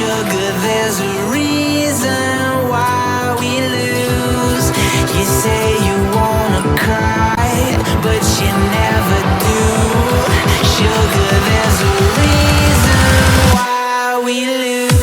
Sugar, there's a reason why we lose. You say you wanna cry, but you never do. Sugar, there's a reason why we lose.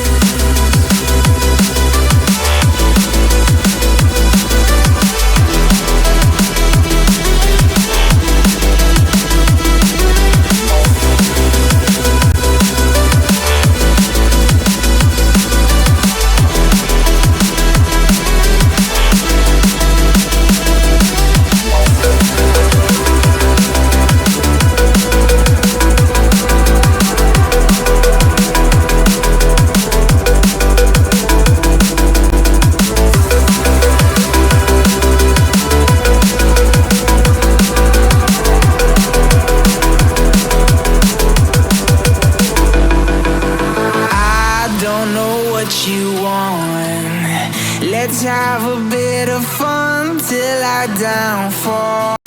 You want. Let's have a bit of fun till I downfall.